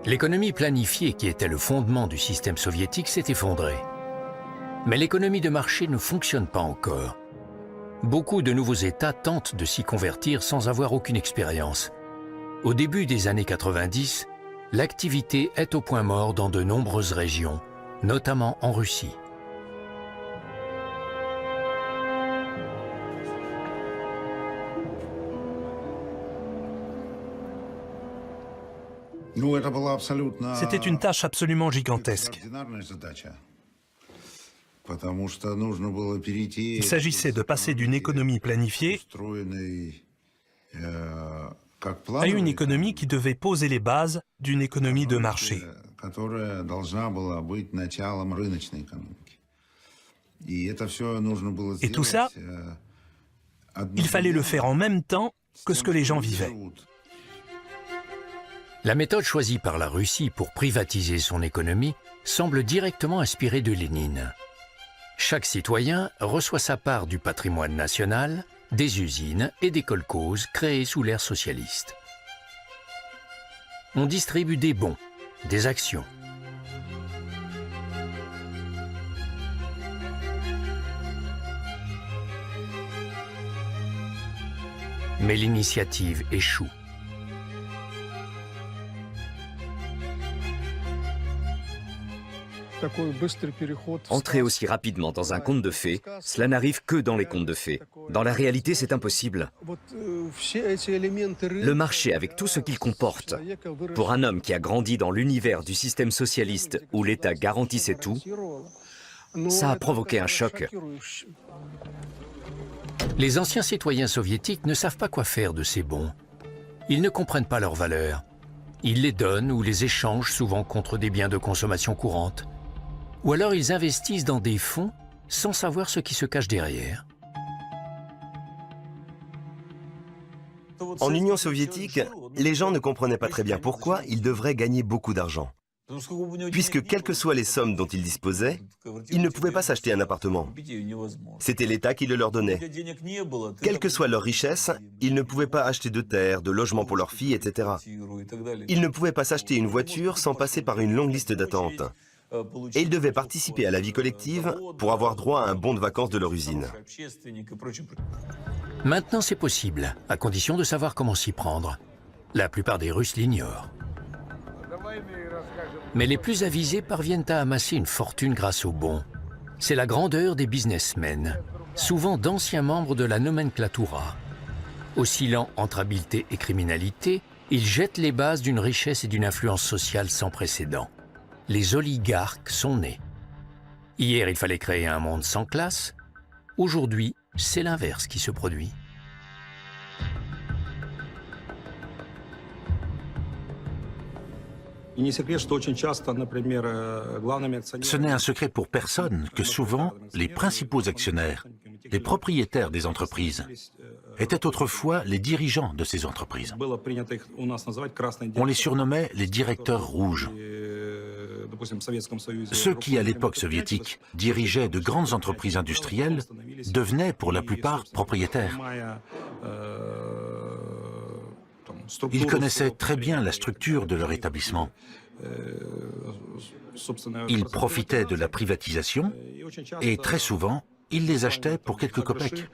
L'économie planifiée, qui était le fondement du système soviétique, s'est effondrée. Mais l'économie de marché ne fonctionne pas encore. Beaucoup de nouveaux États tentent de s'y convertir sans avoir aucune expérience. Au début des années 90, l'activité est au point mort dans de nombreuses régions, notamment en Russie. C'était une tâche absolument gigantesque. Il s'agissait de passer d'une économie planifiée à une économie qui devait poser les bases d'une économie de marché. Et tout ça, il fallait le faire en même temps que ce que les gens vivaient. La méthode choisie par la Russie pour privatiser son économie semble directement inspirée de Lénine. Chaque citoyen reçoit sa part du patrimoine national, des usines et des kolkhozes créés sous l'ère socialiste. On distribue des bons, des actions. Mais l'initiative échoue. Entrer aussi rapidement dans un conte de fées, cela n'arrive que dans les contes de fées. Dans la réalité, c'est impossible. Le marché, avec tout ce qu'il comporte, pour un homme qui a grandi dans l'univers du système socialiste où l'État garantissait tout, ça a provoqué un choc. Les anciens citoyens soviétiques ne savent pas quoi faire de ces bons. Ils ne comprennent pas leur valeur. Ils les donnent ou les échangent souvent contre des biens de consommation courante. Ou alors ils investissent dans des fonds sans savoir ce qui se cache derrière. En Union soviétique, les gens ne comprenaient pas très bien pourquoi ils devraient gagner beaucoup d'argent. Puisque quelles que soient les sommes dont ils disposaient, ils ne pouvaient pas s'acheter un appartement. C'était l'État qui le leur donnait. Quelle que soit leur richesse, ils ne pouvaient pas acheter de terre, de logements pour leurs filles, etc. Ils ne pouvaient pas s'acheter une voiture sans passer par une longue liste d'attente. Et ils devaient participer à la vie collective pour avoir droit à un bon de vacances de leur usine. Maintenant, c'est possible, à condition de savoir comment s'y prendre. La plupart des Russes l'ignorent. Mais les plus avisés parviennent à amasser une fortune grâce aux bons. C'est la grandeur des businessmen, souvent d'anciens membres de la nomenclatura. Oscillant entre habileté et criminalité, ils jettent les bases d'une richesse et d'une influence sociale sans précédent. Les oligarques sont nés. Hier, il fallait créer un monde sans classe. Aujourd'hui, c'est l'inverse qui se produit. Ce n'est un secret pour personne que souvent, les principaux actionnaires, les propriétaires des entreprises, étaient autrefois les dirigeants de ces entreprises. On les surnommait les directeurs rouges. Ceux qui, à l'époque soviétique, dirigeaient de grandes entreprises industrielles devenaient pour la plupart propriétaires. Ils connaissaient très bien la structure de leur établissement. Ils profitaient de la privatisation et très souvent, ils les achetaient pour quelques kopecks.